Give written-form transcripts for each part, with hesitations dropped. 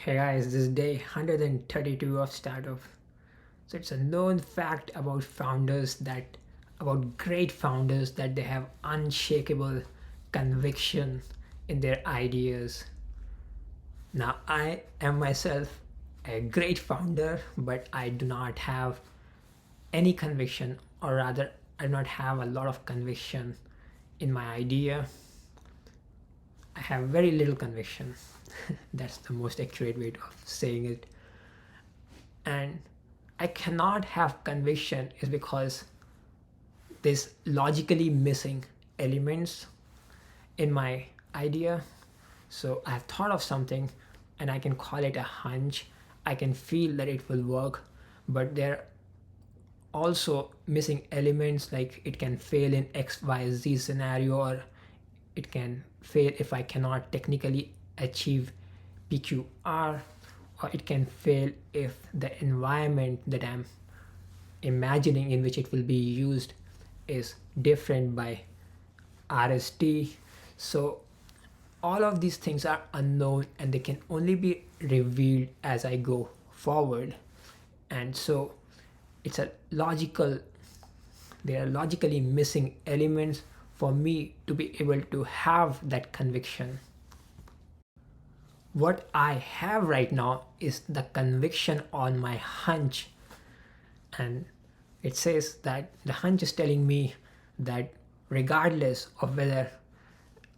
Hey guys, this is day 132 of Startup. So it's a known fact about about great founders, that they have unshakable conviction in their ideas. Now, I am myself a great founder, but I do not have any conviction, or rather, I do not have a lot of conviction in my idea. I have very little conviction. That's the most accurate way of saying it. And I cannot have conviction is because there's logically missing elements in my idea. So I've thought of something and I can call it a hunch. I can feel that it will work, but there are also missing elements, like it can fail in XYZ scenario, or it can fail if I cannot technically achieve PQR, or it can fail if the environment that I'm imagining in which it will be used is different by RST. So all of these things are unknown and they can only be revealed as I go forward. And so it's a logical, there are logically missing elements for me to be able to have that conviction. What I have right now is the conviction on my hunch, and it says that the hunch is telling me that regardless of whether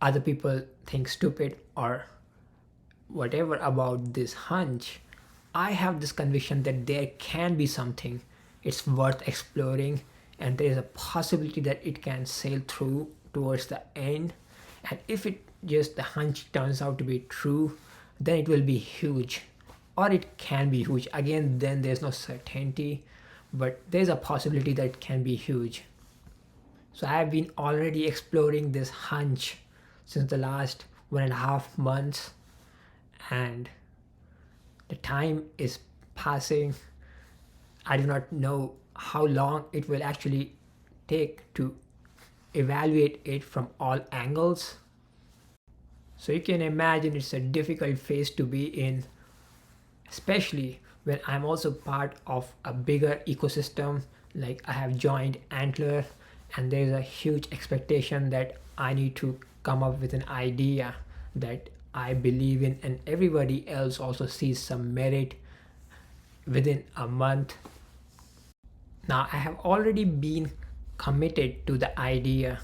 other people think stupid or whatever about this hunch, I have this conviction that there can be something, it's worth exploring, and there is a possibility that it can sail through towards the end. And if it just the hunch turns out to be true, then it will be huge, or it can be huge. Again, then there's no certainty, but there's a possibility that it can be huge. So I have been already exploring this hunch since the last 1.5 months, and the time is passing. I do not know how long it will actually take to evaluate it from all angles. So you can imagine it's a difficult phase to be in, especially when I'm also part of a bigger ecosystem. Like I have joined Antler, and there's a huge expectation that I need to come up with an idea that I believe in, and everybody else also sees some merit within a month. Now I have already been committed to the idea,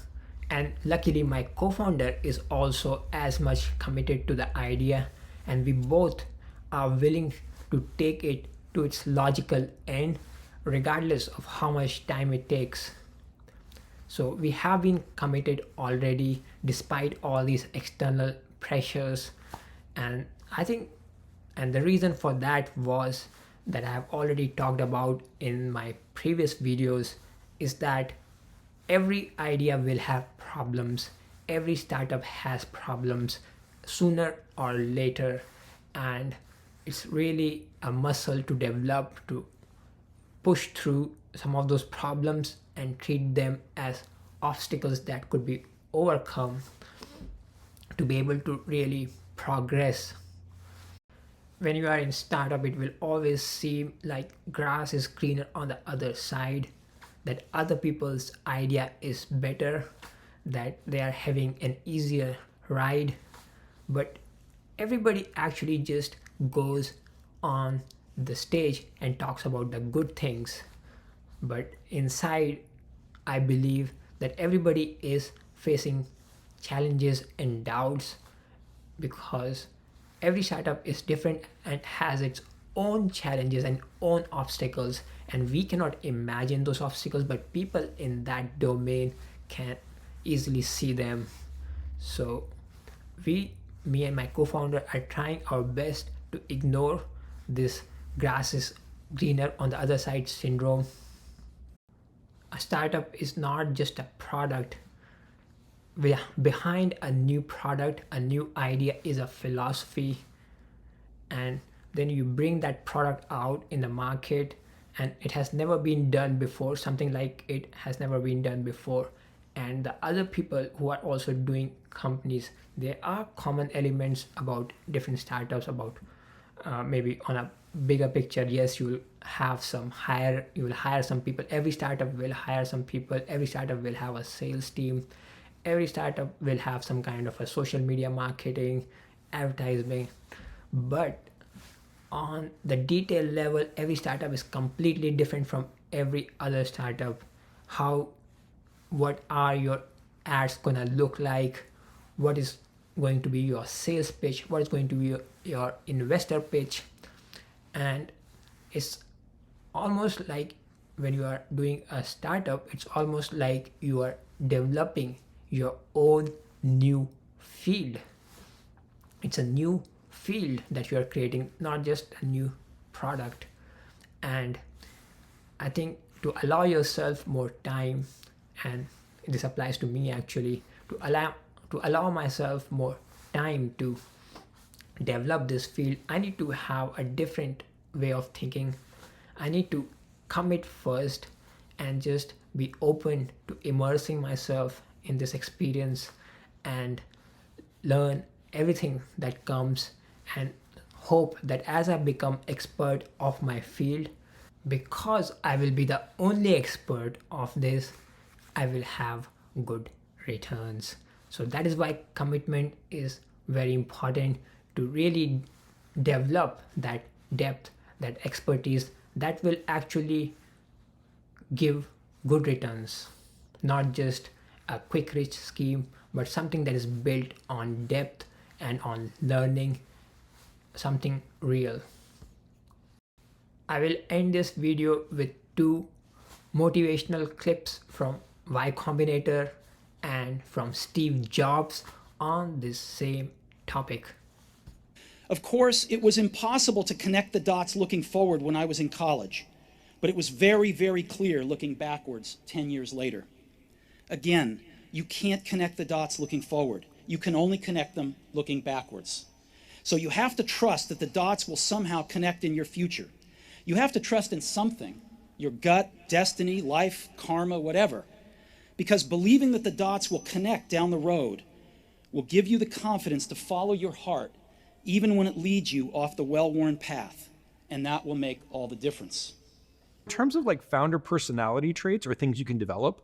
and luckily my co-founder is also as much committed to the idea, and we both are willing to take it to its logical end regardless of how much time it takes. So we have been committed already despite all these external pressures. And I think, and the reason for that was that I have already talked about in my previous videos, is that every idea will have problems. Every startup has problems sooner or later, and it's really a muscle to develop to push through some of those problems and treat them as obstacles that could be overcome to be able to really progress. When you are in startup, it will always seem like grass is greener on the other side, that other people's idea is better, that they are having an easier ride, but everybody actually just goes on the stage and talks about the good things. But inside, I believe that everybody is facing challenges and doubts, because every startup is different and has its own challenges and own obstacles, and we cannot imagine those obstacles, but people in that domain can easily see them. So me and my co-founder are trying our best to ignore this grass is greener on the other side syndrome. A startup is not just a product. Behind a new product, a new idea is a philosophy, and then you bring that product out in the market, and it has never been done before. Something like it has never been done before, and the other people who are also doing companies, there are common elements about different startups, about maybe on a bigger picture, yes, you will hire some people. Every startup will hire some people. Every startup will have a sales team. Every startup will have some kind of a social media marketing, advertising. But on the detail level, every startup is completely different from every other startup. How, what are your ads gonna look like? What is going to be your sales pitch? What is going to be your investor pitch? And it's almost like when you are doing a startup, it's almost like you are developing your own new field. It's a new field that you are creating, not just a new product. And I think to allow yourself more time, and this applies to me actually, to allow myself more time to develop this field, I need to have a different way of thinking. I need to commit first and just be open to immersing myself in this experience and learn everything that comes, and hope that as I become expert of my field, because I will be the only expert of this, I will have good returns. So that is why commitment is very important, to really develop that depth, that expertise that will actually give good returns, not just a quick rich scheme, but something that is built on depth and on learning something real. I will end this video with two motivational clips from Y Combinator and from Steve Jobs on this same topic. Of course, it was impossible to connect the dots looking forward when I was in college, but it was very, very clear looking backwards 10 years later. Again, you can't connect the dots looking forward. You can only connect them looking backwards. So you have to trust that the dots will somehow connect in your future. You have to trust in something, your gut, destiny, life, karma, whatever, because believing that the dots will connect down the road will give you the confidence to follow your heart even when it leads you off the well-worn path, and that will make all the difference. In terms of like founder personality traits or things you can develop,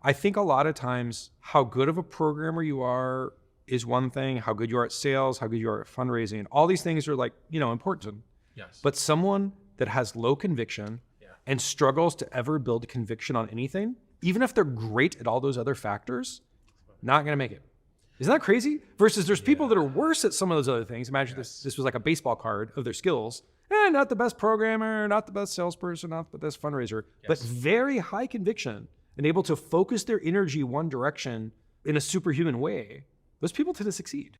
I think a lot of times how good of a programmer you are is one thing, how good you are at sales, how good you are at fundraising, all these things are like, important. Yes. But someone that has low conviction and struggles to ever build conviction on anything, even if they're great at all those other factors, not gonna make it. Isn't that crazy? Versus there's people that are worse at some of those other things. Imagine this was like a baseball card of their skills. Not the best programmer, not the best salesperson, not the best fundraiser, but very high conviction and able to focus their energy one direction in a superhuman way. Those people tend to succeed.